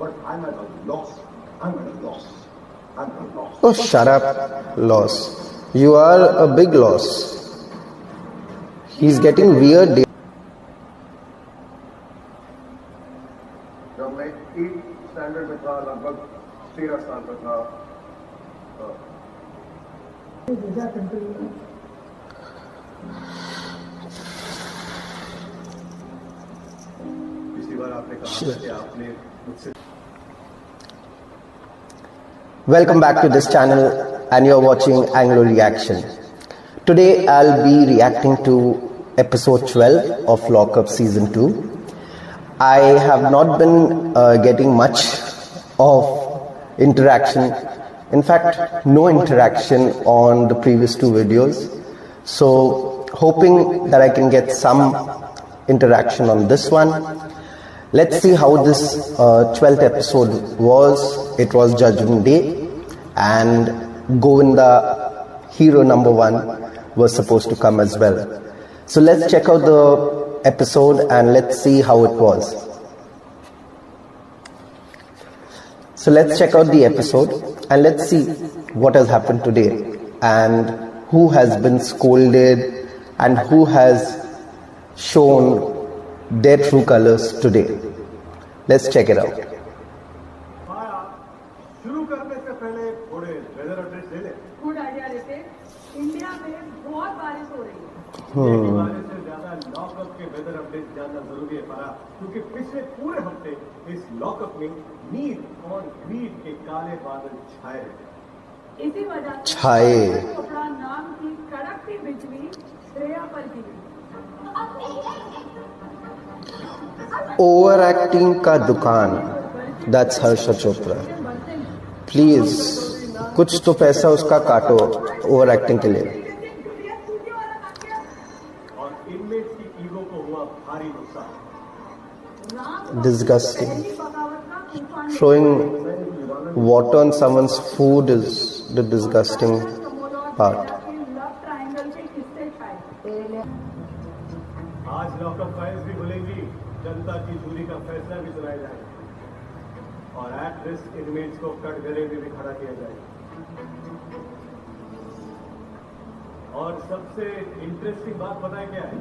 but I'm at a loss. I'm at a loss. I'm at a loss. Oh, shut up, loss. You are a big loss. He's getting weird. जब मैं 8th standard में था, लगभग 13 साल का था, पिछली बार आपने कहा कि आपने मुझसे Welcome back to this channel, and you're watching Anglo Reaction. Today I'll be reacting to episode 12 of Lockup season 2. I have not been getting much of interaction. In fact, no interaction on the previous two videos. So hoping that I can get some interaction on this one. Let's see how this 12th episode was. It was Judgment Day, and Govinda, hero number 1, was supposed to come as well. So let's check out the episode and let's see how it was. So let's check out the episode and let's see what has happened today and who has been scolded and who has shown their true colors today. Let's check it out. शुरू करने से पहले थोड़े weather update ले लें। Good idea लेते। India में बहुत बारिश हो रही है। बारिश से ज्यादा लॉकअप के वेदर अपडेट जानना जरूरी है पारा, क्योंकि पिछले पूरे हफ्ते इस लॉकअप में नील और ग्रीन के काले बादल छाए रहे। इसी वजह से छाए। चोपड़ा नाम की कड़कती बिजली श्रेया पर गिरी। Overacting का दुकान. That's Harsha Chopra. Please, कुछ तो पैसा उसका काटो ओवरएक्टिंग के लिए. और इनमेट्स की ईगो को हुआ भारी नुकसान। Disgusting. Throwing water on someone's food is the disgusting part. आज लॉकअप फाइल्स भी खुलेंगी, जनता की चोरी का फैसला भी सुनाया जाएगा और एट रिस्क इनमेट्स को कटघरे में भी खड़ा किया जाएगा। और सबसे इंटरेस्टिंग बात पता है क्या है?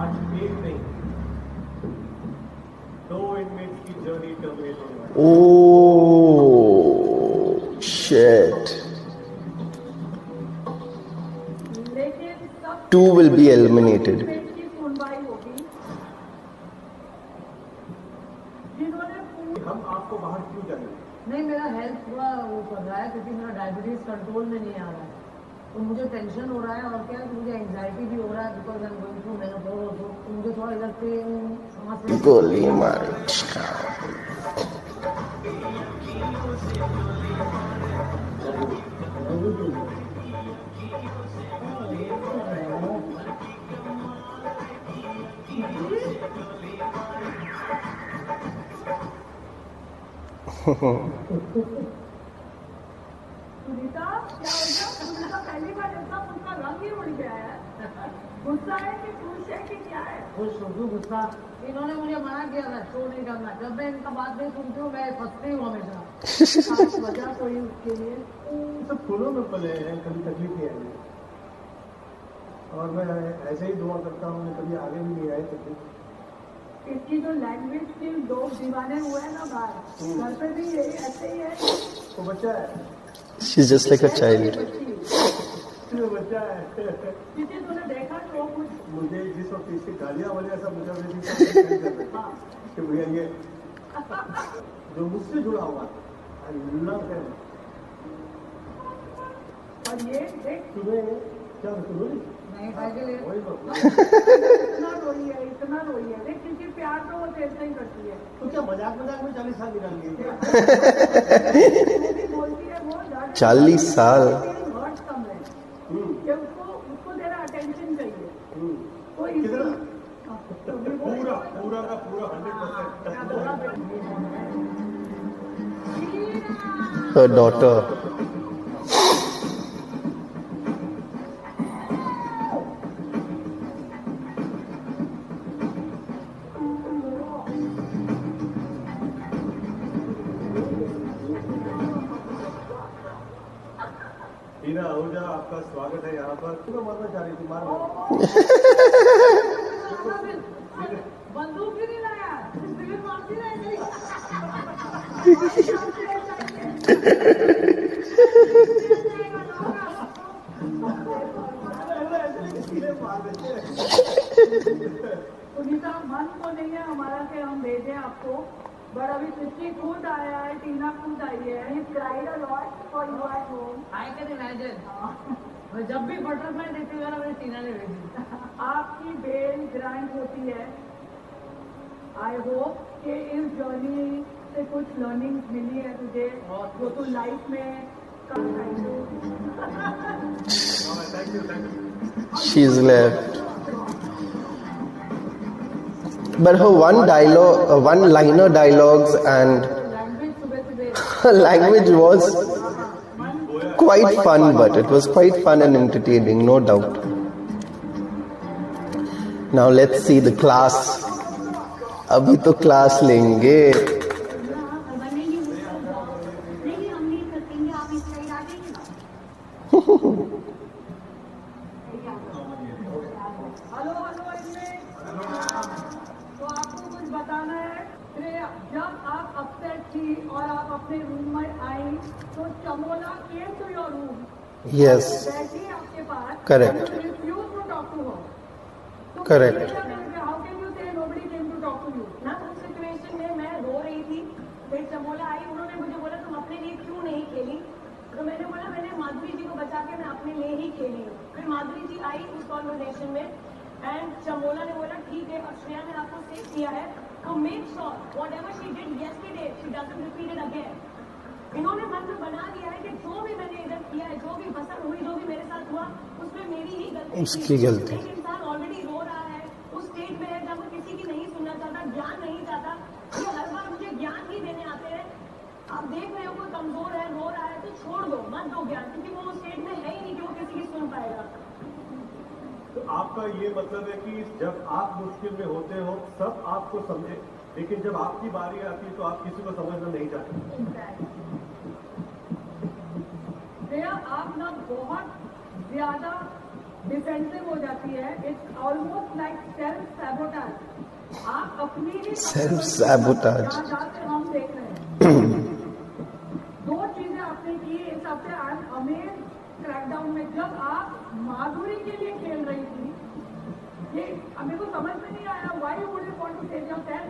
आज एक नहीं, 2 इनमेट्स की जर्नी टर्मिनेट होने वाली है। Oh shit. 2 will be eliminated. हम आपको बाहर क्यों जाने? नहीं, मेरा हेल्थ थोड़ा वो कर रहा है क्योंकि मेरा डायबिटीज कंट्रोल में नहीं आ रहा है, तो मुझे टेंशन हो रहा है और क्या मुझे एंजाइटी भी हो रहा है because I am going through menopause, तो मुझे थोड़ा इधर पे सांस गोली मार. सुनीता, क्या हो गया? सुनीता पहली बार ऐसा उनका रंग ही उड़ गया है। गुस्सा है कि खुश है कि क्या है? खुश हो, गुस्सा। इन्होंने मुझे मना किया था शो नहीं करना। जब मैं इनका बात नहीं सुनती हूँ मैं फंसती हूँ हमेशा। आज वजह कोई उसके लिए सब फूलों में पले हैं, कभी तकलीफ नहीं आई और मैं ऐसे ही दुआ करता हूँ, कभी आगे भी नहीं आए तकलीफ। इसकी जो लैंग्वेज के लोग दीवाने हुए हैं ना बाहर, घर पे भी यही ऐसे ही है। वो बच्चा है, She's just like a child. वो बच्चा है। किसी तूने देखा तो कुछ मुझे जिस वक्त इसकी गालियाँ वाले ऐसा मुझे कि भैया ये जो मुझसे जुड़ा हुआ था, I love him। और ये देख तुम्हें क्या रोई? नहीं भाई के लिए वही बात। इतना रोई है देख, क्योंकि प्यार तो वो ऐसा ही करती है। तो क्या मजाक में 40 साल निकाल लिए? बोलती है वो 40 साल. बहुत कम है कि उसको जरा अटेंशन चाहिए। तो कितना? पूरा पूरा का पूरा 100%। Her daughter. टीना आहूजा, आपका स्वागत है यहाँ पर। तू तो मरना चाह रही थी, मार बंदूक भी नहीं लाया, सिविल मारती रहेगी। सुनीता, मन तो नहीं है हमारा कि हम भेजें आपको, बट अभी चिट्ठी खुद आया है, टीना खुद आई है। He cried a lot for you at home. I can imagine. मैं जब भी बटरफ्लाई देती हूँ ना, मेरी टीना ने भेजी। आपकी बेल ग्रांट होती है। आई होप कि इस जर्नी से कुछ लर्निंग मिली है तुझे, जो तू लाइफ में कर पाएगी। Thank you. She's left. But her one-liner dialogues and language was quite fun, but it was quite fun and entertaining, no doubt. Now let's see the class. अभी तो क्लास लेंगे। जब आप अपसेट थी और आप अपने रूम में आई तो Chamola came to your room. Yes. बैठी आपके पास. Correct. You refused to talk to her. Correct. How can you say nobody came to talk to you? ना उस सिचुएशन में मैं रो रही थी, फिर चमोला आई, उन्होंने मुझे बोला तुम अपने लिए क्यों नहीं खेली? तो मैंने बोला मैंने माधुरी जी को बचा के मैं अपने लिए ही खेली हूँ। फिर माधुरी जी आई उस कॉन्वर्सेशन में एंड चमोला ने बोला ठीक है, अब श्रेया ने आपको सेव किया है, तो make sure whatever she did yesterday she doesn't repeat it again. इन्होंने मन में बना दिया है कि जो भी मैंने इधर किया है, जो भी पसंद हुई, जो भी मेरे साथ हुआ, उसमें मेरी ही गलती। उसकी गलती। एक इंसान ऑलरेडी रो रहा है, उस स्टेज में है जब वो किसी की नहीं सुनना चाहता, ज्ञान नहीं चाहता, ये हर बार मुझे ज्ञान ही देने आते हैं। आप देख रहे हो कोई कमजोर है, रो रहा है, तो छोड़ दो, मत दो ज्ञान, क्योंकि वो उस स्टेज में है ही नहीं कि वो किसी की सुन पाएगा। तो आपका ये मतलब है कि जब आप मुश्किल में होते हो सब आपको समझे, लेकिन जब आपकी बारी आती है तो आप किसी को समझना नहीं चाहते। श्रेया, आप ना बहुत ज्यादा डिफेंसिव हो जाती है। It's almost like self sabotage. आप अपनी ही सेल्फ सैबोटाज हम देख रहे हैं। दो चीजें आपने की इस हफ्ते। आई एम अमेज्ड क्रैकडाउन में जब आप माधुरी के लिए खेल रही थी, ये मेरे को समझ में नहीं आया, why would you want to save yourself?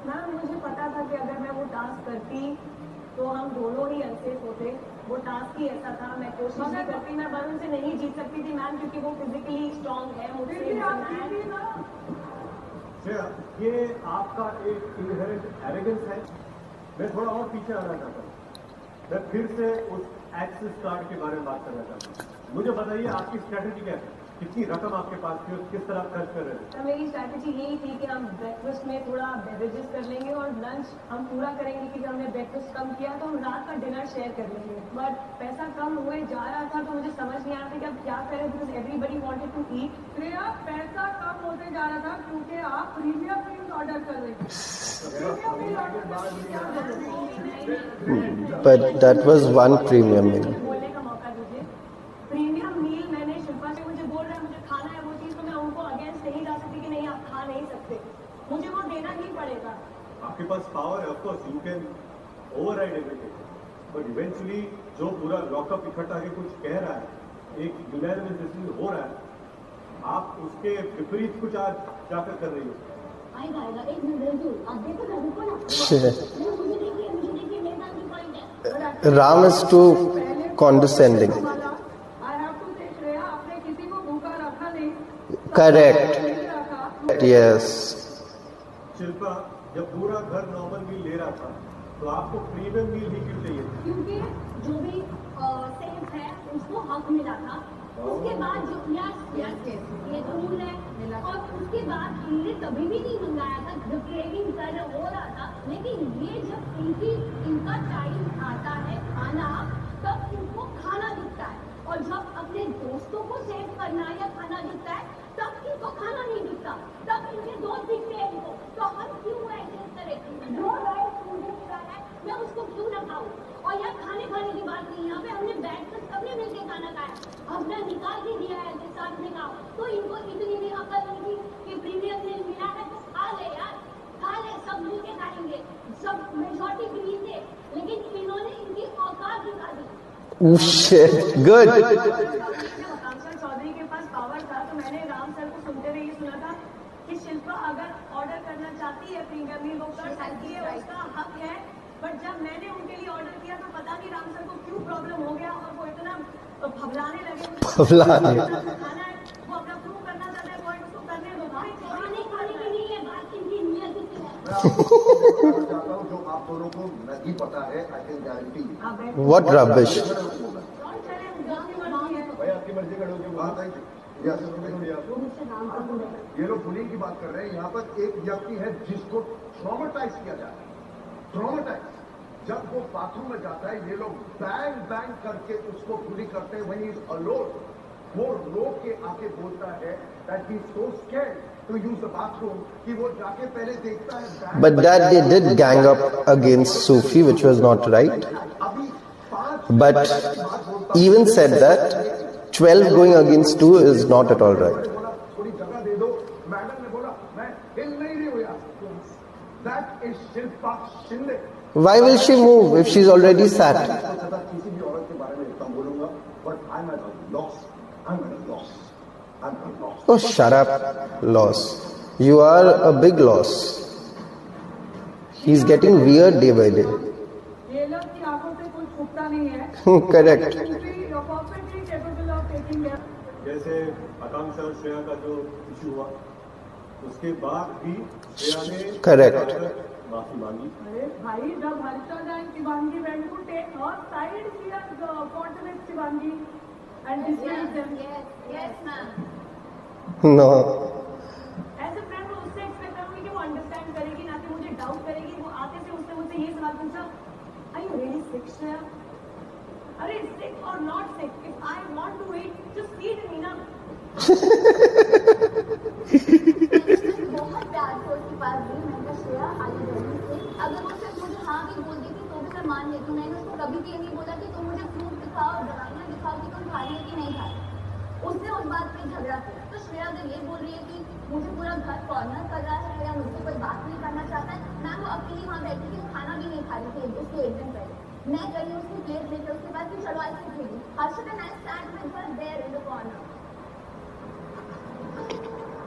Ma'am, मुझे पता था कि अगर मैं वो टास्क करती तो हम दोनों ही अनसेफ होते। वो टास्क ही ऐसा था, मैं कोशिश नहीं करती, मैं वरुण से नहीं जीत सकती थी मैम, क्योंकि वो फिजिकली स्ट्रांग है मुझसे। ये आपका एक इनहेरेंट एरोगेंस है। मैं थोड़ा और पीछे आना चाहता हूँ। मैं फिर से उस एक्सिस कार्ड के बारे में बात करना चाहता हूँ। मुझे बताइए आपकी स्ट्रेटेजी क्या है? कितनी रकम आपके पास थी और किस तरह खर्च कर रहे थे? तो मेरी स्ट्रैटेजी यही थी कि हम ब्रेकफास्ट में थोड़ा बेवरेजेस कर लेंगे और लंच हम पूरा करेंगे, क्योंकि हमने ब्रेकफास्ट कम किया तो हम रात का डिनर शेयर कर लेंगे। बट पैसा कम हुए जा रहा था तो मुझे समझ नहीं आ रहा था कि अब क्या करें, because everybody wanted to eat. Shreya, पैसा कम होते जा रहा था क्योंकि आप प्रीमियम मील्स ऑर्डर कर रहे थे। But that was one premium meal. बोलने का मौका दीजिए। प्रीमियम मील मैंने शिल्पा से, मुझे बोल रहा है मुझे खाना है वो चीज, तो मैं उनको अगेंस्ट नहीं जा सकती कि नहीं आप खा नहीं सकते, मुझे वो देना ही पड़ेगा। आपके पास पावर है, of course you can override everything, but eventually जो पूरा लॉकअप इकट्ठा के कुछ कह रहा है, एक यूनानिमस डिसीजन हो रहा है, आप उसके विपरीत कुछ आज जाकर कर रही हो। आएगा एक मिनट आप देखो ना, रुको ना। मुझे देखिए मेरे नाम की पॉइंट है। Ram is too condescending. I have to say, Shreya, आपने किसी को भूखा रखा नहीं। Correct. Yes. शिल्पा, जब पूरा घर नॉर्मल मील ले रहा था तो आपको प्रीमियम मील ही क्यों चाहिए? क्योंकि जो भी सेफ है उसको हक मिला था। उसके बाद जो ये रूल है, और उसके बाद इनने कभी भी नहीं मंगाया था, जब क्रेविंग कर हो रहा था। लेकिन ये जब इनका टाइम आता है खाना, तब इनको खाना दिखता है, और जब अपने दोस्तों को सेव करना या खाना दिखता है तब इनको खाना नहीं दिखता, तब इनके दोस्त दिखते हैं इनको। तो हम क्यों एडजस्ट करें? जो राइट स्टूडेंट का है मैं उसको क्यों ना खाऊं? और यहाँ खाने की बात नहीं, यहाँ पे हमने बैठ कर सबने मिलकर हमने निकाल के दिया है काटने का, तो इनको इतनी भी अकल नहीं थी कि प्रीमियम मिल मिला है तो खा ले यार, खा ले, सब मिल के खाएंगे, सब मेजॉरिटी ग्रीन थे, लेकिन इन्होंने इनकी औकात दिखा दी। Good. चौधरी के पास पावर था, तो मैंने राम सर को सुनते हुए ये सुना था कि शिल्पा अगर ऑर्डर करना चाहती है प्रीमियम मील वो कर सकती है, उसका हक है। बट जब मैंने उनके लिए ऑर्डर किया तो पता नहीं राम सर को क्यों प्रॉब्लम हो गया और वो इतना घबराने लगे। घबराने। खाना है वो अपना प्रूव करना चाहता है, पॉइंट उसको करने दो भाई, खाने खाने की नहीं है बात, इनकी नियत है। मैं चाहता हूँ जो आप दोनों को नहीं पता है, I can guarantee. What rubbish. भाई आपकी मर्जी का लोग बात है ये लोग बुलिंग की बात कर रहे हैं। यहाँ पर एक व्यक्ति है जिसको ट्रॉमेटाइज किया जाता है, ट्रॉमेटाइज। जब वो बाथरूम में जाता है ये लोग बैंग बैंग करके उसको बुली करते हैं। व्हेन ही इज अलोन वो रो के आके बोलता है that he is so scared to use the bathroom कि वो जाके पहले देखता है bang But that they did gang up against Sufi, which was not right. अभी 5 But even said that 12 going against 2 is not at all right. बोला थोड़ी जगह दे दो। मैडम ने बोला मैं हिल नहीं रही हूँ यार। That is Shilpa Shinde. Why will she move if she's already sat? किसी भी औरत के बारे में इतना बोलूंगा, but I am at a loss, I am at a loss, I am at a loss. Oh, shut up, loss. You are a big loss. He's getting weird day by day. ये लोग की आंखों से कुछ छुपता नहीं है। Correct. Perfectly capable of taking care. जैसे आकांक्षा और श्रेया का जो इशू हुआ उसके बाद भी श्रेया ने Correct. माफी मांगी। अरे भाई जब Harshad and Shivangi went to take her side, she has fought with Shivangi and discussed them. Yes ma'am. No. As a friend मैं उससे एक्सपेक्ट करूंगी कि वो अंडरस्टैंड करेगी, ना कि मुझे डाउट करेगी। वो आते से उसने मुझसे ये सवाल पूछा, are you really sick Shreya? अरे सिक और not sick, if I want to eat just feed me ना। बहुत प्यार से उसके पास गई, मैंने कहा Shreya I you really sick? अगर वो सिर्फ मुझे हाँ भी बोल देती तो भी मैं मान लेती। मैंने उसको कभी भी ये नहीं बोला कि तुम मुझे प्रूफ दिखाओ, दवाइयाँ दिखाओ कि तुम खा रही हो कि नहीं खा रही। उसने उस बात पे झगड़ा किया। तो श्रेया अगर ये बोल रही है कि मुझे पूरा घर कॉर्नर कर रहा है या मुझसे कोई बात नहीं करना चाहता है, मैं वो अकेली वहाँ बैठी थी, खाना भी नहीं खा रही थी उसके एक दिन पहले। मैं गई उसकी प्लेट लेकर, उसके बाद फिर चलो आइसक्रीम खेली। Harshad and I sat with her there in the corner.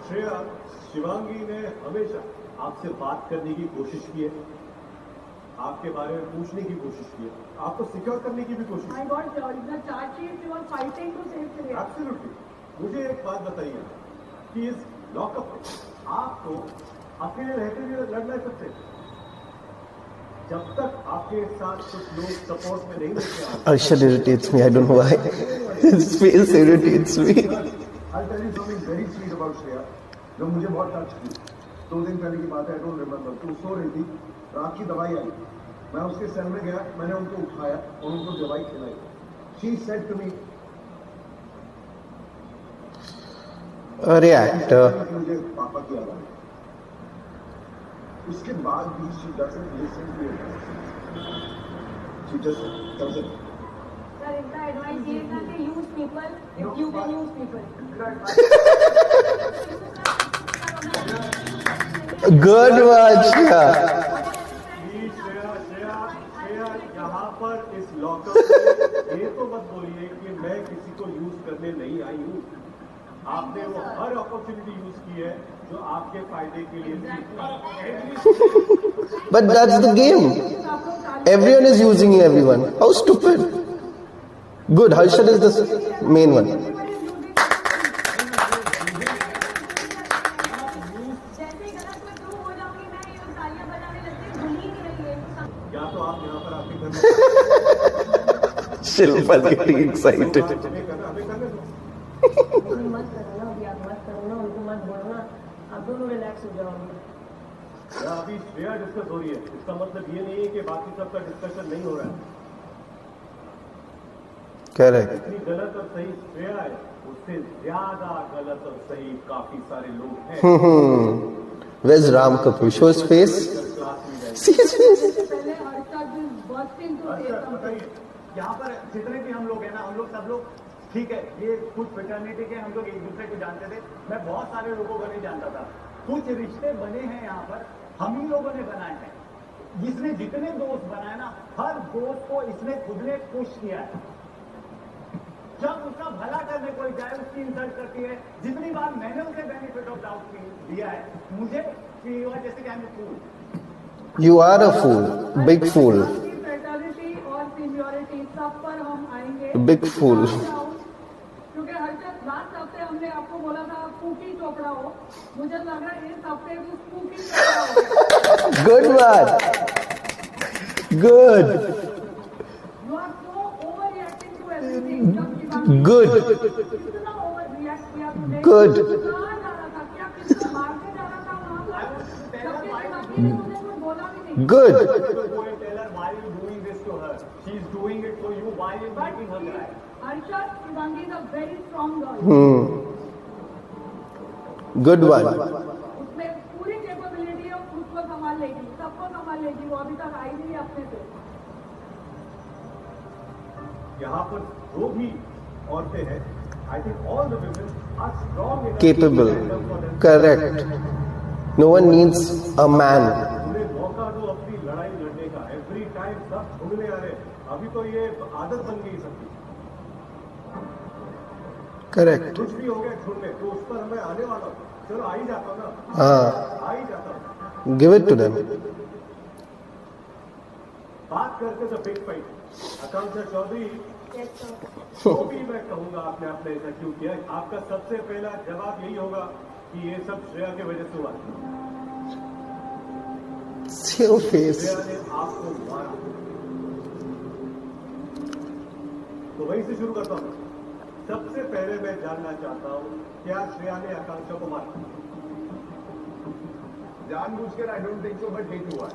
Shreya, Shivangi ने हमेशा आपसे बात करने की कोशिश की है, आपके बारे में पूछने की कोशिश की है, आपको सिक्योर करने की भी कोशिश I got the charge sheet, she was fighting to save Shreya. Absolutely. मुझे एक बात बताइए कि इस लॉकअप में आप तो अकेले रहते हुए लड़ नहीं सकते। जब तक आपके साथ कुछ लोग सपोर्ट में नहीं देते। Arshad irritates me. I don't know why. His face irritates me. I'll tell you something very sweet about Shreya, जो मुझे बहुत टच की। 2 दिन पहले की बात है, I don't remember। तो सो रही थी, रात की दवाई आई, मैं उसके सेल में गया, मैंने उनको उठाया और उनको दवाई खिलाई। She said to me, अरे actor. मुझे पापा की याद आई। उसके बाद भी she doesn't listen to it. She just doesn't. Sir इनका एडवाइस ये था कि use people if you can use people. Good one, Shreya. Shreya, यहाँ पर इस लॉकअप में ये तो मत बोलिए कि मैं किसी को यूज करने नहीं आई हूँ। आपने वो हर अपॉर्चुनिटी यूज की है जो आपके फायदे के लिए थी। But that's the game. Everyone is using everyone. How stupid. Good. Harshad is the main one. जैसे ही गलत में प्रूव हो जाऊंगी मैं, ये तालियां बजाने लगती हूँ, भूल ही नहीं रही है। या तो आप यहाँ पर आपके घर में Shilpa is getting excited. हमें करने दो। मत करो ना अभी, आप मत करो ना, उनको मत बोलो ना, आप दोनों रिलैक्स हो जाओगे। या अभी श्रेया डिस्कस हो रही है, इसका मतलब ये नहीं है कि बाकी सबका डिस्कशन नहीं हो रहा है। Correct. इतनी गलत और सही श्रेया है, उससे ज्यादा गलत और सही काफी सारे लोग हैं। Where's Ram Kapoor? Show his face. Class में जाए। See his face. पहले हर्षद बस्ट इनटू अच्छा बताइए, यहाँ पर जितने भी हम लोग हैं ना, हम लोग सब लोग ठीक है, ये कुछ फ्रेटर्निटी के हम लोग एक दूसरे को जानते थे, मैं बहुत सारे लोगों को नहीं जानता था। कुछ रिश्ते बने हैं यहाँ पर, हम ही लोगों ने बनाए हैं। इसने जितने दोस्त बनाए ना, हर दोस्त को इसने खुद ने पुश किया है। जब उसका भला करने कोई जाए उसकी इंसल्ट करती है। जितनी बार मैंने उसे बेनिफिट ऑफ डाउट दिया है, मुझे जैसे कि I am a fool. You are a fool, big fool, fraternity और सीनियरिटी सब पर हम आएंगे। big fool. क्योंकि हर्षद लास्ट हफ्ते हमने आपको बोला था स्पूकी चोपड़ा हो, मुझे लग रहा है इस हफ्ते भी स्पूकी चोपड़ा हो। Good one. Good. You are so overreacting to everything. Good. कितना overreact किया तूने? Good. कहाँ जा रहा था? क्या किसको मारने जा रहा था वहाँ पर? जबकि शिवांगी ने मुझे कुछ बोला भी नहीं। Good. Go and tell her why you doing this to her. She is doing it for you. Why you making her cry? Arshad, Shivangi is a very strong girl. Good one. उसमें पूरी capability है, खुद को संभाल लेगी, सबको संभाल लेगी। वो अभी तक आई नहीं है अपने से। यहाँ पर जो भी औरतें हैं, I think all the women are strong enough. Capable. Correct. No one needs a man. उन्हें मौका दो अपनी लड़ाई लड़ने का। Every time सब छोड़ने आ रहे, अभी तो ये आदत बन गई सबकी। Correct. कुछ भी हो गया छोड़ने, तो उस पर मैं आने वाला हूँ। चलो आ ही जाता हूँ ना, हाँ. आ ही जाता हूँ। Give it to them. बात करते तो बिग फाइट। आकांक्षा चौधरी, जो भी मैं कहूंगा आपने आपने ऐसा क्यों किया, आपका सबसे पहला जवाब यही होगा कि ये सब श्रेया की वजह से हुआ। See your face. श्रेया ने आपको मारा। तो वहीं से शुरू करता हूँ। सबसे पहले मैं जानना चाहता हूँ, क्या श्रेया ने आकांक्षा को मारा? जानबूझकर I don't think so, but hit हुआ है।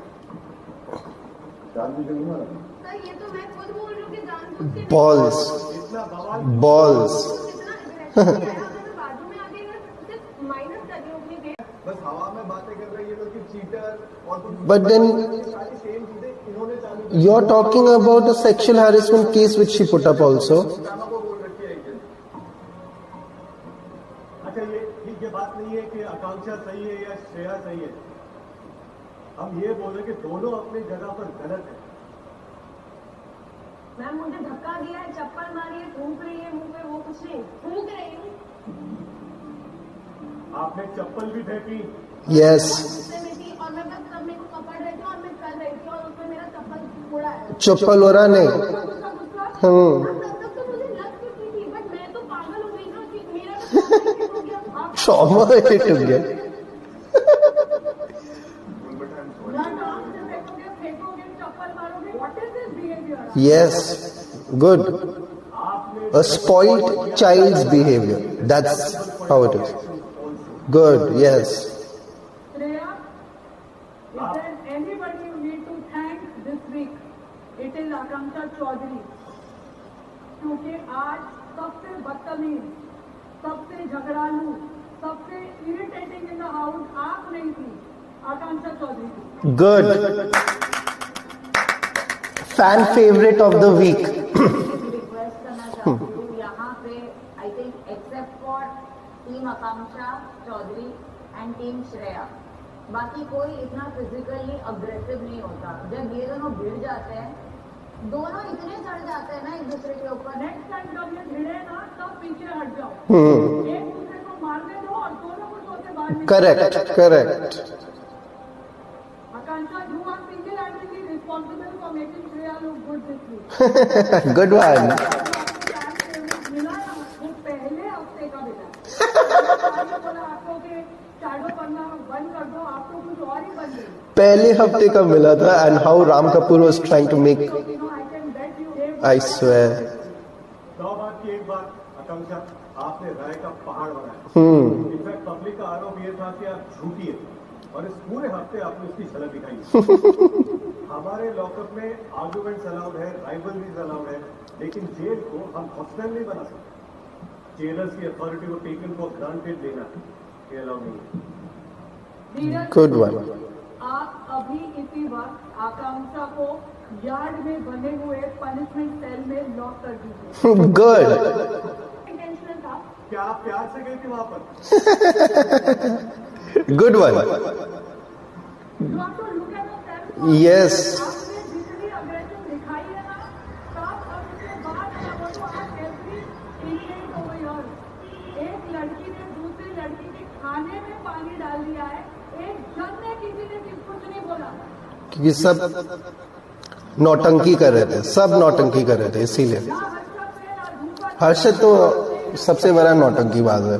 जानबूझकर नहीं मारा। सर ये तो मैं खुद बोल रही हूँ कि जानबूझ के Balls. इतना बवाल Balls. कितना aggression किया है, अगर मैं बाजू में आके सिर्फ माइनस कर रही हूँ अपनी गेम। बस हवा में बातें कर रही है लोग कि चीटर और कुछ। But then सारी सेम चीजें इन्होंने चालू की। you're talking about a sexual harassment case which she put up also. Rama को बोल रखी है एक दिन। अच्छा, ये बात नहीं है कि आकांक्षा सही है या श्रेया सही है। हम ये बोल रहे कि दोनों अपनी जगह पर गलत है। मैम मुझे धक्का दिया है, चप्पल मारी है, थूक रही है मुंह पे, वो कुछ नहीं। फूंक रही हूँ। आपने चप्पल भी फेंकी। Yes. गुस्से में थी और मैं बस सब मेरे को पकड़ रही थी और मैं कर रही थी और उसमें मेरा चप्पल उड़ा है। चप्पल हो रहा नहीं. तब तक तो मुझे लग चुकी थी, बट मैं तो पागल हो गई ना कि मेरा तो हो गया। Trauma hit again. फेंकोगे, चप्पल मारोगे, what is this behavior? Yes. Good. A spoiled child's behavior. That's how it is. Good. Yes. Shreya, is there anybody you need to thank this week? It is Akanksha Chaudhary. क्योंकि आज सबसे बदतमीज, सबसे झगड़ालू, सबसे irritating in the house आप नहीं थी, आकांक्षा चौधरी थी। Good. Fan favorite of the week. Request करना चाहती हूँ यहाँ पे, I think except for team Akanksha Chaudhary and team Shreya, बाकी कोई इतना फिजिकली अग्रेसिव नहीं होता। जब ये दोनों भिड़ जाते हैं, दोनों इतने चढ़ जाते हैं ना एक दूसरे के ऊपर। नेक्स्ट टाइम जब ये भिड़े ना, तब पीछे हट जाओ, एक दूसरे को मारने दो और दोनों को सोचे बाहर निकलो। Correct. Correct. Akanksha, you are single-handedly responsible for making Shreya look good this week. Good one. मिला ना, वो पहले हफ्ते का मिला। बोला आपको कि शैडो करना बंद कर दो, आपको कुछ और ही बन गई। पहले हफ्ते का मिला था and how Ram Kapoor was trying to make. I swear. 100 बात की एक बात, आकांक्षा, आपने राय का पहाड़ बनाया। इनफैक्ट पब्लिक का आरोप ये था कि आप झूठी है, और इस पूरे हफ्ते आपने उसकी झलक दिखाई। हमारे लॉकअप में आर्गुमेंट्स अलाउड है, राइवलरीज अलाउड है, लेकिन जेल को हम हॉस्टल नहीं बना सकते। जेलर्स की अथॉरिटी को टेकन फॉर ग्रांटेड लेना ये अलाउड नहीं है। Good one. आप अभी इसी वक्त आकांक्षा को यार्ड में बने हुए पनिशमेंट सेल में लॉक कर दीजिए। Good. क्या आप प्यार से गई थी वहां पर? Good one. You have to look at the self. Yes. आपने जितनी aggression दिखाई है ना, तब और उसके बाद मैं बोलूँ आप every incident over here. एक लड़की ने दूसरी लड़की के खाने में पानी डाल दिया है, एक जन ने किसी ने कुछ नहीं बोला. क्योंकि सब नौटंकी कर रहे थे, सब नौटंकी कर रहे थे, इसीलिए ना हर्षद ने ना धूपा. हर्षद तो सबसे बड़ा नौटंकीबाज है.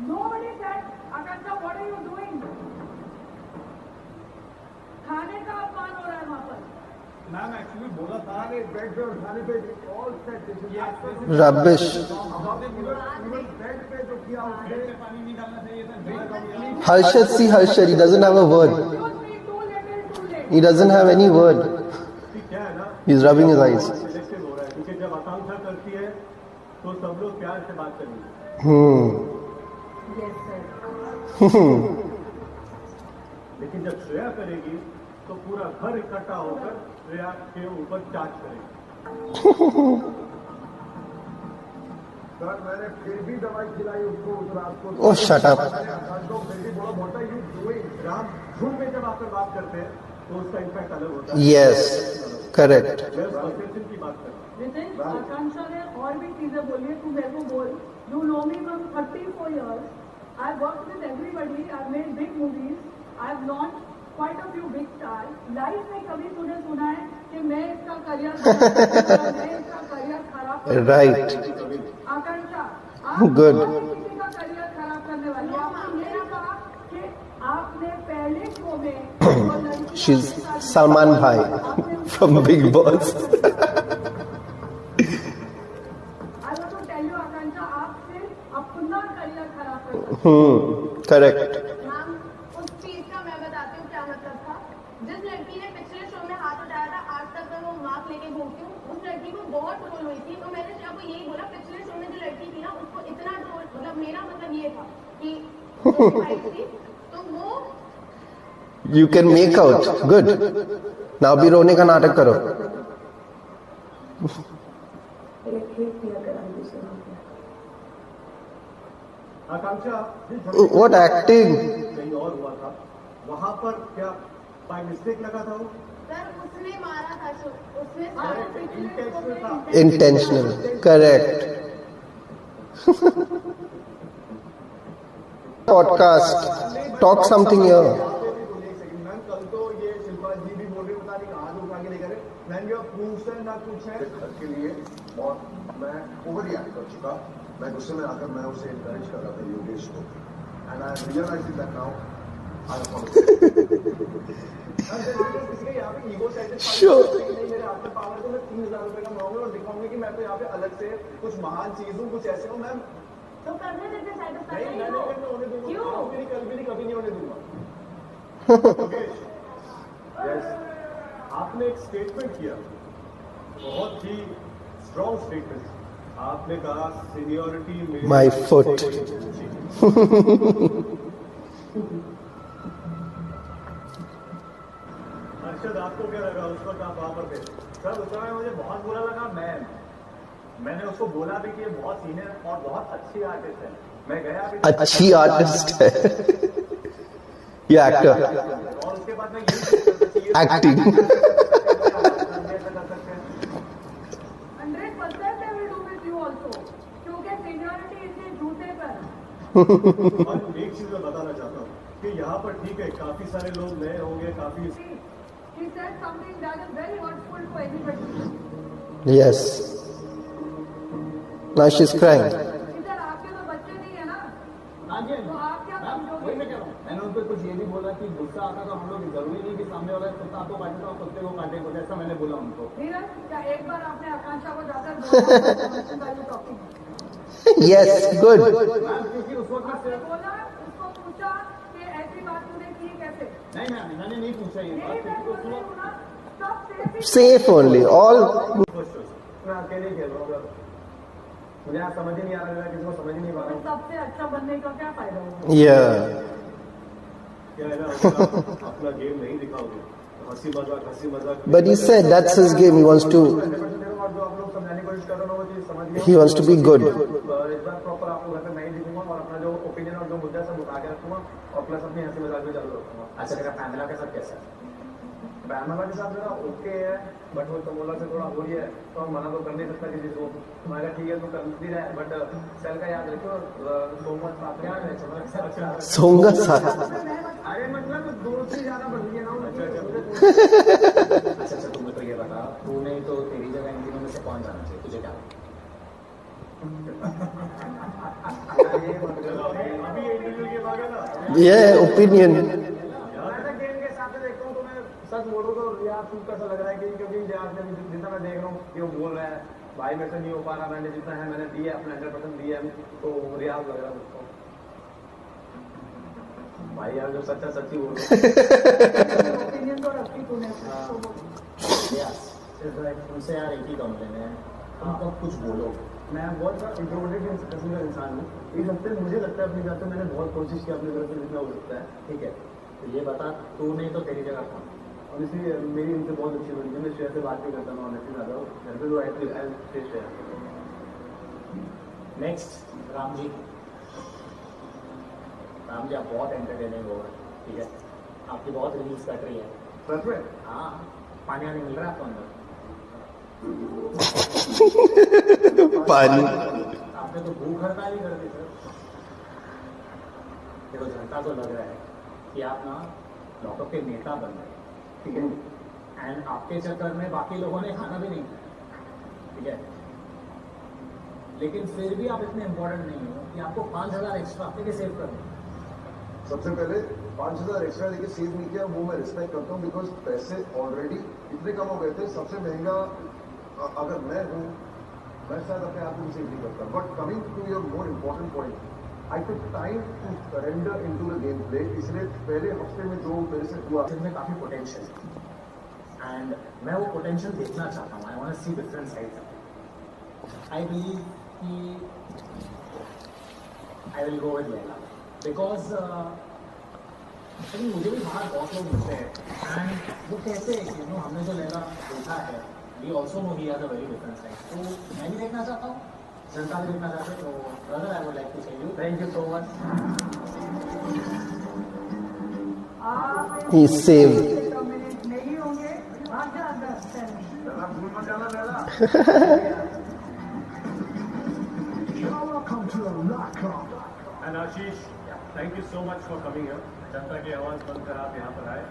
Nobody said, Akansha, what are you doing? खाने का अपमान हो रहा है वहाँ पर. मैम एक्चुअली बोला था बेड पे उठाने पे ऑल सेट रबिश. बेड पे जो किया उसने पानी नहीं डालना चाहिए था. Harshad, see Harshad, he doesn't have a word. Don't be too little, too late. He doesn't have any word. क्या है ना, He's rubbing his eyes. Selective हो रहा है क्योंकि जब आकांक्षा करती है तो सब लोग प्यार से बात करेंगे. Yes, sir. लेकिन जब श्रेया करेगी तो पूरा घर इकट्ठा होकर श्रेया के ऊपर चार्ज करेगा. सर मैंने फिर भी दवाई खिलाई उसको उस रात को. Oh, shut up. तो फिर भी बोला what are you doing. Ram झूम में जब आकर बात करते हैं तो उसका इम्पैक्ट अलग होता है. Yes, correct. मैं परसेप्शन की बात कर रहा हूँ. नितिन, आकांक्षा ने और भी चीजें बोली है, तू मेरे को बोल. You know me from 34 years. I've worked with everybody. I've made big movies. I've launched quite a few big stars. Life में कभी तूने सुना है कि मैं इसका करियर खराब कर Right. आकांक्षा, Good. आप किसी का करियर खराब करने वाली. आपने ये कहा कि आपने पहले शो में वो लड़की She's Salman Bhai from Big Boss. I want to tell you, आकांक्षा, आप सिर्फ अपना करियर खराब कर सकते हो. Correct. मैम उस चीज का मैं बताती हूँ क्या मतलब था. जिस लड़की ने पिछले शो में हाथ उठाया था, आज तक मैं वो मार्क लेके घूमती हूँ. उस लड़की को बहुत ट्रोल हुई थी, तो मैंने श्रेया को यही बोला, पिछले शो में जो लड़की थी ना उसको इतना ट्रोल, मतलब मेरा मतलब ये था कि जो fight थी, तो वो You can make out. Good. Now भी रोने का नाटक करो. आकांक्षा What acting? कहीं और हुआ था वहां पर, क्या बाय मिस्टेक लगा था वो? सर उसने मारा था, उसने इंटेंशनल था. Intentional. Correct. Podcast. Talk something here. Ma'am कल तो ये शिल्पा जी भी बोल रही बता रही आज उठा के लेकर मैम ये प्रूफ है ना कुछ है घर के लिए. और मैं ओवर रिएक्ट कर चुका. मैं गुस्से में आकर मैं उसे इनकरेज कर रहा था योगेश को. And I realise that now I यहाँ पे ईगो Sure. मेरे हाथ में पावर तो मैं 3000 रुपए का मांगूंगा और दिखाऊंगी कि मैं तो यहाँ पे अलग से कुछ महान चीज हूँ, कुछ ऐसे हूँ. मैम तो करने देते नहीं, मैं सेटिस्फाई नहीं होने दूंगा. क्यों? आज भी नहीं, कल भी नहीं, कभी नहीं होने दूंगा. यस, आपने एक स्टेटमेंट किया, बहुत ही स्ट्रॉन्ग स्टेटमेंट. आपने कहा सीनियरिटी में My foot. अर्शद, आपको क्या लगा उस वक्त आप वहां पर थे? सर उस समय मुझे बहुत बुरा लगा. मैंने उसको बोला भी कि ये बहुत सीनियर और बहुत अच्छी आर्टिस्ट है. मैं गया भी अच्छी आर्टिस्ट है. ये एक्टर. और उसके बाद मैं यही Acting. 100% I will do with you also. क्योंकि seniority इतने झूठे पर. और एक चीज मैं बताना चाहता हूँ कि यहाँ पर ठीक है, काफी सारे लोग नए होंगे, काफी He said something that is very hurtful to anybody. Yes. Now she's crying. इधर आपके तो बच्चे नहीं है ना, हाँ जी, तो आप क्या समझोगे? वही मैं कह रहा हूँ. मैंने उनको कुछ ये भी बोला कि गुस्सा आता तो हम लोग जरूरी नहीं कि सामने वाला कुत्ता आपको काटे तो आप कुत्ते को काटे, कुछ ऐसा मैंने बोला उनको. नीरज, क्या एक बार आपने आकांक्षा को जाकर टॉकिंग Yes. Good. मैम क्योंकि उस वक्त आपने बोला, उसको पूछा कि ऐसी बात तूने की कैसे? नहीं मैम मैंने नहीं पूछा ये बात नहीं, मैं क्योंकि बोल उस रही वक्त हूँ ना, सब सेफ Safe only. All. मैं अकेले खेल रहा हूँ. मुझे यहाँ समझ ही नहीं आ रहा, मैं किसी को समझ ही नहीं पा रहा हूँ. सबसे अच्छा बनने का क्या फायदा होगा? Yeah. क्या है ना, अगर आप अपना गेम नहीं दिखाओगे, हंसी मजाक But he said that's his game. He wants to और जो आप लोग समझाने की कोशिश कर रहे हो वो चीज समझ गया। He wants to be good. इस बार प्रॉपर आपको घर पे मैं ही दिखूंगा और अपना जो ओपिनियन और जो मुद्दा सब उठा के रखूंगा और प्लस अपनी हंसी मजाक भी चालू रखूंगा। अच्छा तेरा फैमिला के साथ कैसा है? पैमला के साथ मेरा ओके है, बट वो तमोला से थोड़ा हो रही है तो हम मना तो कर नहीं सकता किसी को। तुम्हारा ठीक है तो कर भी रहा है, बट सेल का याद रखो सो मच बात क्या है। सोंगा साथ अरे मतलब दोस्त ही ज्यादा बढ़ गया ना। अच्छा तू मेरे को ये बता, तू नहीं तो तेरी जगह इन तीनों में से कौन जाना चाहिए तुझे क्या? अभी इंटरव्यू के बाद ना ये ओपिनियन सच बोलूं तो रियाज को कैसा लग रहा है कि क्योंकि रियाज ने जितना मैं देख रहा हूँ कि वो बोल रहा है भाई मेरे से नहीं हो पा रहा, मैंने जितना है मैंने दिया अपना 100% दिया है, तो रियाज लग रहा है मुझको। भाई यार जो सच्चा सच्ची बोल रहा ओपिनियन तो रखी तूने। उनसे यार एक ही कंप्लेन है, तुम कब कुछ बोलो। मैं बहुत इंट्रोवर्टेड किस्म का इंसान हूँ। इस हफ्ते मुझे लगता है अपनी जाते मैंने बहुत कोशिश की अपनी तरफ से जितना हो सकता है। ठीक है तो ये बता, तू नहीं तो तेरी जगह कौन? ऑनेस्टली मेरी उनसे बहुत अच्छी बनी है, मैं श्रेया से बात भी करता हूँ ऑनेस्टली ज़्यादा घर पे तो श्रेया। नेक्स्ट राम जी आप बहुत एंटरटेनिंग हो गए, ठीक है आपकी बहुत रील्स कट रही है। सच में? हाँ पानी आने मिल रहा है आपको अंदर? पानी आपने तो भूख हड़ताल ही कर दी सर। देखो जनता को लग रहा है कि आप ना लॉकअप के नेता बन रहे, ठीक है, एंड आपके चक्कर में बाकी लोगों ने खाना भी नहीं खाया, ठीक है, लेकिन फिर भी आप इतने इंपॉर्टेंट नहीं हो कि आपको 5,000 एक्स्ट्रा आपके लिए सेव करना। सबसे पहले 5,000 एक्स्ट्रा लेके सेव नहीं किया, वो मैं रिस्पेक्ट करता हूँ, बिकॉज पैसे ऑलरेडी इतने कम हो गए थे। सबसे महंगा अगर मैं हूँ, मैं शायद अपने आप को भी सेव नहीं करता। But coming to your more important point, I took time to surrender into the game play. इसलिए पहले हफ्ते में जो मेरे से हुआ जिनमें काफी पोटेंशियल है एंड मैं वो पोटेंशियल देखना चाहता हूँ। I want to see different sides. I believe कि I will go with Laila because मुझे भी बाहर बहुत लोग मिलते हैं एंड वो कहते हैं कि हमने जो लैला देखा है, we also know he has a very different side. तो मैं भी देखना चाहता हूँ, जनता भी देखना चाहते हैं। तो brother I would like to say you thank you so much. he saved नहीं होंगे भूल मत जाना Laila. And Ashish, thank you so much for coming here. जनता की आवाज बनकर आप यहाँ पर आए।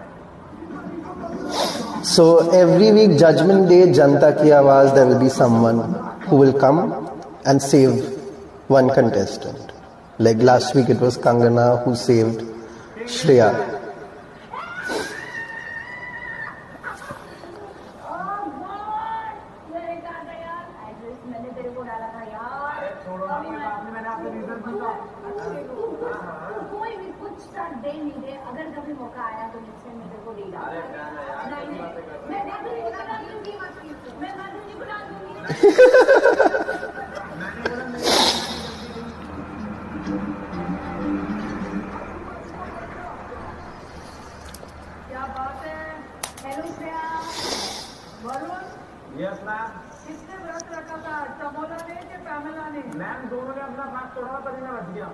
So every week judgment day Janta Ki Awaaz, there will be someone who will come and save one contestant. Like last week it was Kangana who saved Shreya. मैंने तेरे को डाला था यार। कोई भी कुछ दे नहीं दे, अगर कभी मौका आया तो मुझसे मेरे को नहीं डाला। मैं माधुरी को डाल दूंगी, मैं माधुरी को डाल दूंगी। क्या बात है। Hello Shreya. Varun yes ma'am. किसने व्रत रखा था, टमोला ने कि पैमेला ने? मैम दोनों ने अपना हाथ तोड़ा तभी मैं बच गया।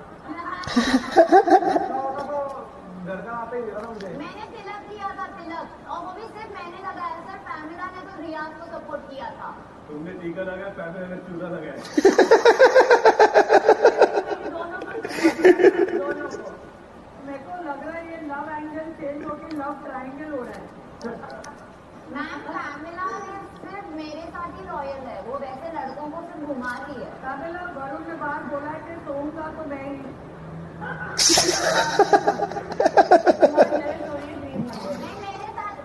तो घर का आते ही लगा मुझे। मैंने तिलक किया था, तिलक, और वो भी सिर्फ मैंने लगाया सर। पैमेला ने तो रियाज को सपोर्ट किया था। तुमने टीका लगाया, पैमेला ने चूजा लगाया। दोनों को मेरे को लग रहा है ये लव एंगल चेंज होकर लव ट्रायंगल हो रहा है। मैम पैमेला ने सिर्फ मेरे साथ ही लॉयल है, वो वैसे लड़कों को सिर्फ घुमा रही है। पैमेला वरुण ने बाहर बोला है कि सोऊंगा तो मैं ही।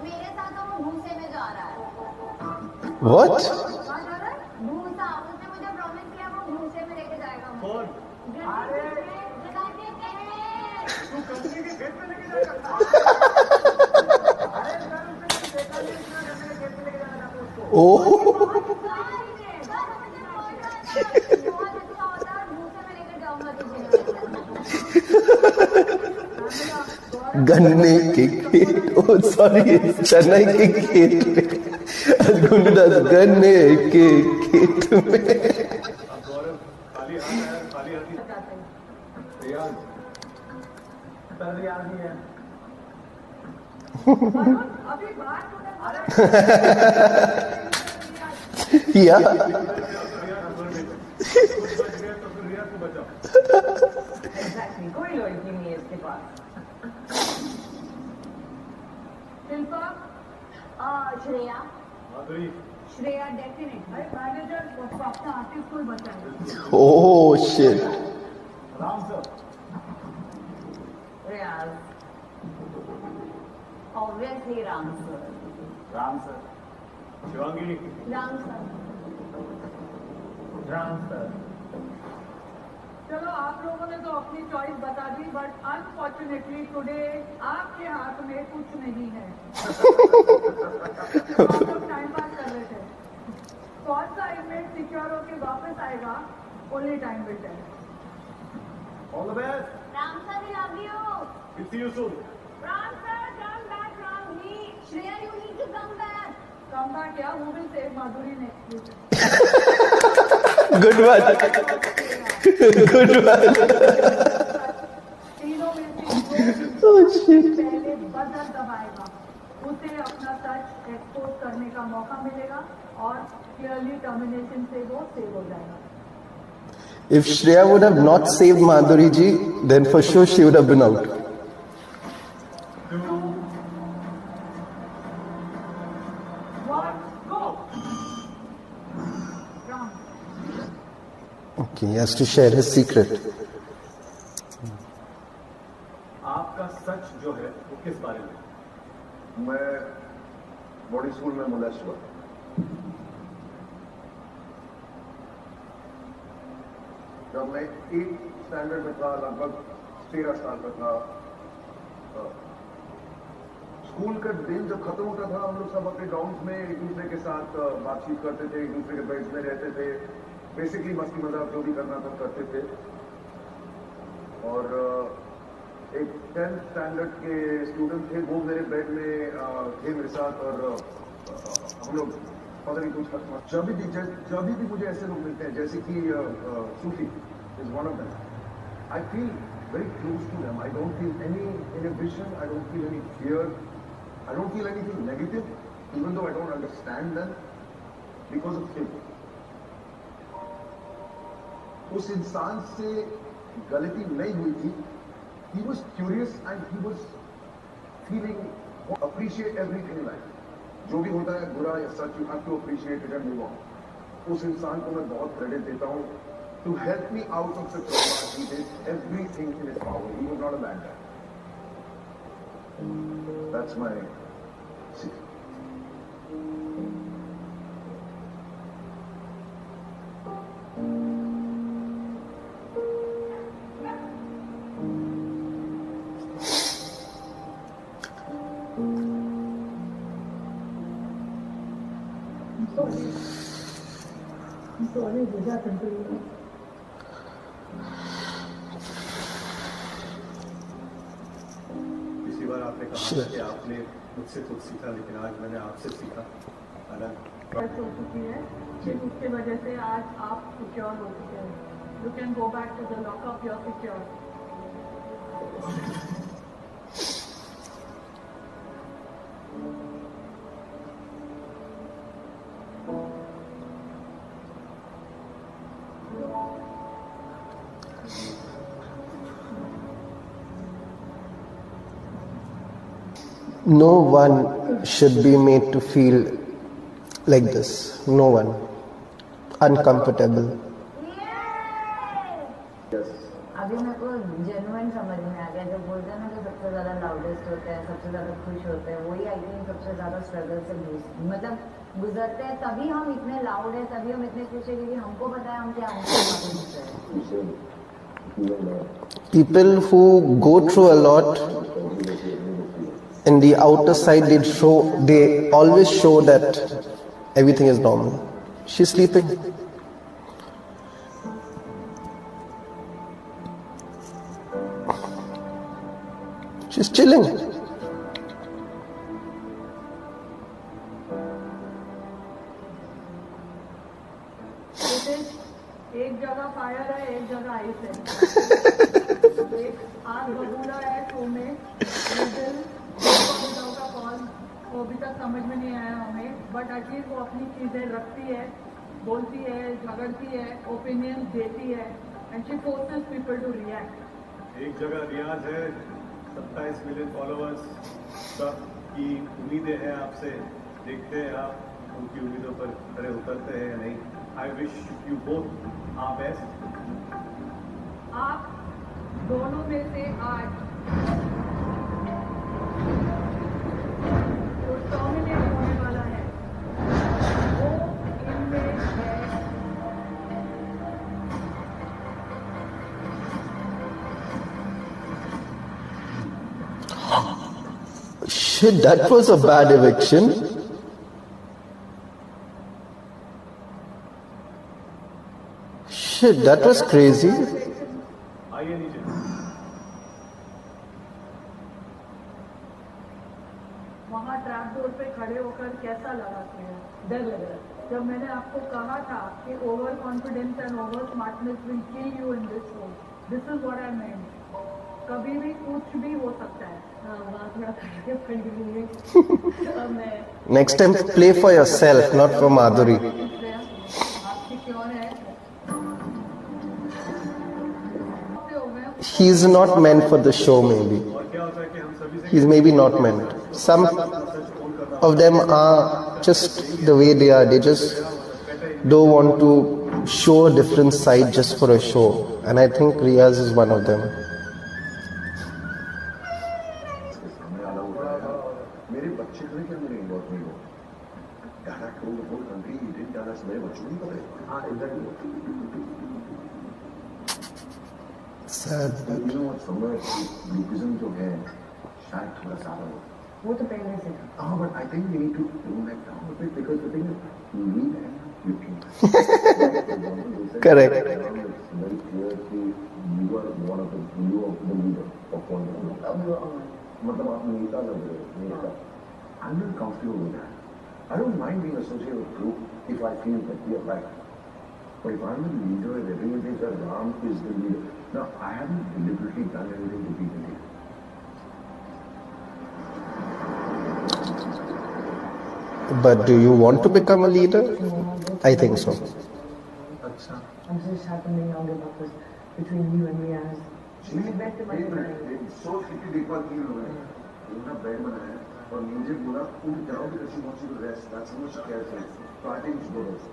मेरे साथ तो वो भूसे में जा रहा है। What? भूसा, उसने मुझे प्रॉमिस किया वो भूसे में लेके जाएगा मुझे। कौन? तू कंपनी के खेत में लेके जाएगा? अरे सर उसने देखा नहीं, इतना करने के खेत में लेके जाना चाहते उसको। Oh. बहुत अच्छा होता है, भूसे में लेके जाऊंगा तुझे। गन्ने के खेत, oh sorry, चने के खेत गुंडा गन्ने के खेत में। अब गौरव खाली हाथ आया, खाली हाथ बताते हैं। रियाज सर याद नहीं है। वरुण, अभी बात होने वाला है। या रियाज नंबर में तो कुछ बच गया तो फिर रियाज को बचाओ। Exactly, कोई लॉयल्टी नहीं है इसके पास। शिल्पा, श्रेया माधुरी श्रेया डेफिनेट भाई मैनेजर अपना आर्टिस्ट को ही बताएंगे। Oh shit. Ram sir, Riyaz obviously Ram sir Ram sir, Shivangi Ram sir Ram sir. चलो आप लोगों ने तो अपनी चॉइस बता दी बट अनफॉर्चुनेटली टुडे आपके हाथ में कुछ नहीं है। आप लोग टाइम पास कर रहे थे। कौन सा इमेज सिक्योर होके वापस आएगा only time will tell. All the best, Ram sir we love you see you soon. Ram sir come back Ram ji Shreya you need to come back come back या who will save Madhuri next week. Good one, good one. तीनों में से पहले button दबाएगा उसे अपना सच expose करने का मौका मिलेगा और क्लियरली टर्मिनेशन से वो सेव हो जाएगा। If Shreya would have not saved Madhuri ji, then for sure she would have been out. One, go. Ram. Okay, he has to share his secret. आपका सच जो है वो किस बारे में? मैं बॉडी स्कूल में मोलेस्ट हुआ। जब मैं 8th स्टैंडर्ड में था, लगभग 13 साल का था, स्कूल का दिन जब खत्म होता था हम लोग सब अपने ग्राउंड्स में एक दूसरे के साथ बातचीत करते थे, एक दूसरे के बेड्स में रहते थे, बेसिकली मस्ती मजाक जो भी करना था करते थे। और एक 10th स्टैंडर्ड के स्टूडेंट थे, वो मेरे बेड में थे मेरे साथ और हम लोग पता नहीं कुछ जब भी मुझे ऐसे लोग मिलते हैं जैसे कि Sufi is one of them, I feel very close to them. I don't feel any inhibition, I don't feel any fear, I don't feel anything negative even though I don't understand them because of him. उस इंसान से गलती नहीं हुई थी। He was curious and he was feeling appreciate everything in life. जो भी होता है बुरा या सच, you have to appreciate it and move on. उस इंसान को मैं बहुत क्रेडिट देता हूँ। To help me out of the trauma, he did everything in his power. He was not a bad guy. That's my secret. Sorry, Vijay, continue. पिछली बार आपने कहा कि आपने मुझसे कुछ सीखा, लेकिन आज मैंने आपसे सीखा अलग। हो चुकी है लेकिन उसके वजह से आज आप सिक्योर हो चुके हैं। You can go back to the lockup, you are secure. No one should be made to feel like this. No one. Uncomfortable. Yes. अभी मेरे को जेन्युइन समझ में आ गया। जो बोलते हैं ना कि सबसे ज्यादा लाउडेस्ट होते हैं, सबसे ज्यादा खुश होते हैं, वही आई थिंक सबसे ज्यादा स्ट्रगल से मतलब गुजरते हैं। तभी हम इतने लाउड है, तभी हम इतने खुश है क्योंकि हमको पता है हम क्या होंगे। People who go through a lot, in the outer side they always show that everything is normal. She's sleeping. She's chilling. एक जगह फायर है, एक जगह आइस है। एक आग बबूला है शो में, का कॉल वो अभी तक समझ में नहीं आया हमें, बट एटलीस्ट वो अपनी चीजें रखती है, बोलती है, झगड़ती है, ओपिनियन देती है, and she forces people to react. एक जगह रियाज है, 27 मिलियन फॉलोअर्स, सबकी उम्मीदें हैं आपसे, देखते हैं आप उनकी उम्मीदों पर खड़े उतरते हैं या नहीं। I wish you both are best. आप दोनों में से आज जो डोमिनेट होने वाला है वो इनमें है Shit, that was a bad eviction. Shit, that was crazy. आइए नीचे। वहाँ ट्रैप डोर पे खड़े होकर कैसा लगा? डर लग रहा है। जब मैंने आपको कहा था कि over confidence and over smartness will kill you in this show, this is what I meant. कभी भी कुछ भी हो सकता है। Next time, play for yourself, not for Madhuri. आपकी क्यों है? He's not meant for the show, maybe. और क्या होता है कि हम सभी से He's maybe not meant. Some of them are just the way they are. They just don't want to show a different side just for a show. And I think Riaz is one of them. मेरे बच्चे को क्या मेरे involve नहीं हो डाटा told the whole country he didn't tell us मेरे बच्चों को नहीं पता। हां exactly Sad. You know what somewhere groupism जो है शायद थोड़ा ज्यादा हो वो तो पहले से था। हाँ but I think we need to tone that down a bit because the thing is we and you can Correct. It's very clear कि you are one of the leader of one of the मतलब आप नेता लग रहे हो नेता। I'm not comfortable with that. I don't mind being associated with a group if I feel that we are right. But if I'm the leader and everyone thinks that Ram is the leader, now I haven't deliberately done anything to be the leader. But do you want to become a leader? I think so. I'm just happening now because between you and me as सोच कितनी देखभाल की उन्होंने उन्होंने bed बनाया और नीचे बोला उठ जाओ because she wants you to rest. That's how much she cares for you. So I think it's good also.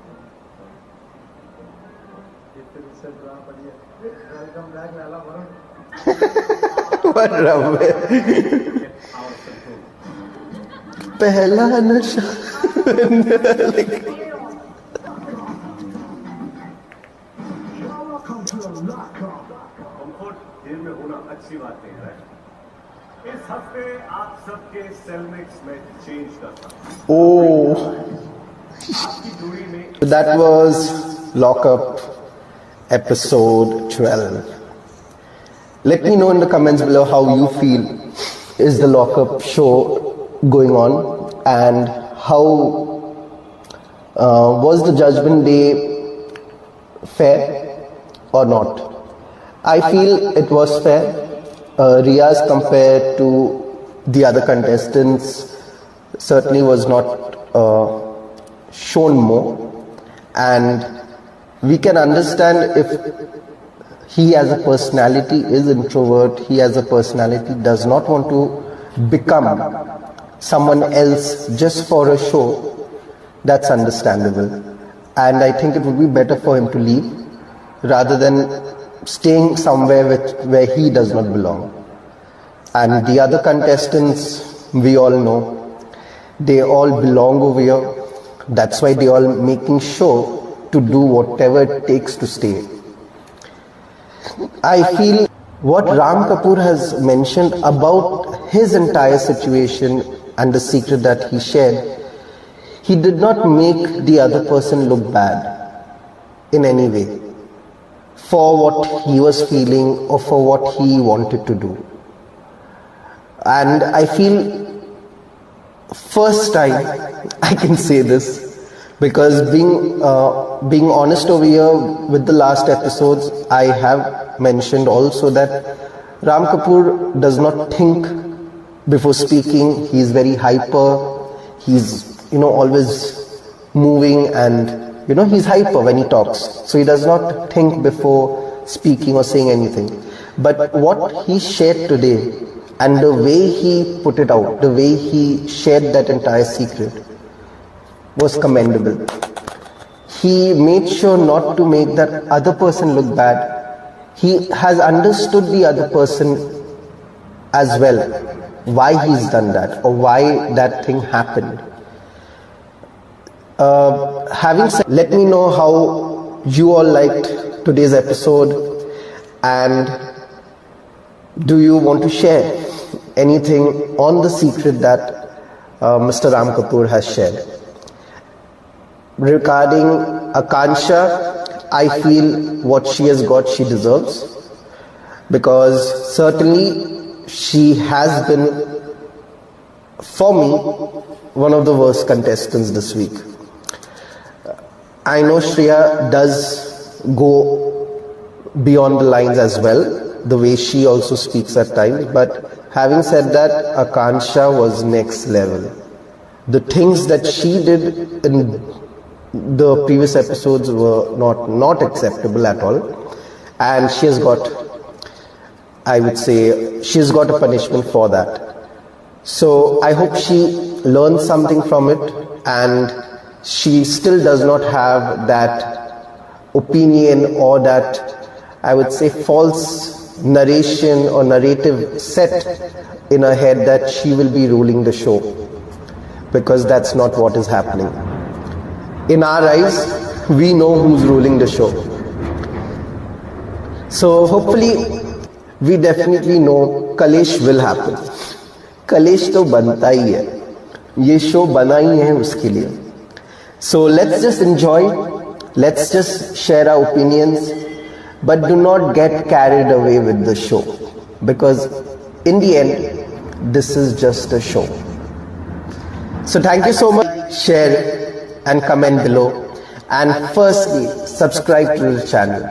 Welcome back Lala Varun. पहला नशा कंफर्ट जेल में होना अच्छी बात नहीं है। इस हफ्ते आप सबके सेलमेट्स में चेंज करता हूं। Oh, आपकी जोड़ी में that was Lockup episode 12. Let me know in the comments below how you feel is the Lockup show going on and how was the judgment day fair or not. I feel it was fair. Riaz compared to the other contestants certainly was not shown more, and we can understand if he as a personality is introvert, he as a personality does not want to become someone else just for a show. That's understandable, and I think it would be better for him to leave rather than staying somewhere where he does not belong. And the other contestants, we all know, they all belong over here. That's why they all making sure to do whatever it takes to stay. I feel what Ram Kapoor has mentioned about his entire situation and the secret that he shared, he did not make the other person look bad in any way for what he was feeling or for what he wanted to do. And I feel first time, I can say this, Because being honest over here with the last episodes, I have mentioned also that Ram Kapoor does not think before speaking. He is very hyper. He's always moving, and he's hyper when he talks. So he does not think before speaking or saying anything. But what he shared today, and the way he put it out, the way he shared that entire secret, was commendable. He made sure not to make that other person look bad. He has understood the other person as well, why he's done that or why that thing happened. Having said, let me know how you all liked today's episode, and do you want to share anything on the secret that Mr. Ram Kapoor has shared? Regarding Akanksha, I feel what she has got, she deserves, because certainly she has been, for me, one of the worst contestants this week. I know Shreya does go beyond the lines as well, the way she also speaks at times, but having said that, Akanksha was next level. The things that she did in the previous episodes were not acceptable at all, and she has got, I would say, she's got a punishment for that. So I hope she learns something from it, and she still does not have that opinion or that, I would say, false narration or narrative set in her head that she will be ruling the show, because that's not what is happening. In our eyes, we know who's ruling the show. So hopefully, we definitely know Kalesh will happen. Kalesh to banta hi hai. Ye show bana hi hai uske liye. So let's just enjoy. Let's just share our opinions. But do not get carried away with the show. Because in the end, this is just a show. So thank you so much. Share and comment below, and firstly subscribe to the channel.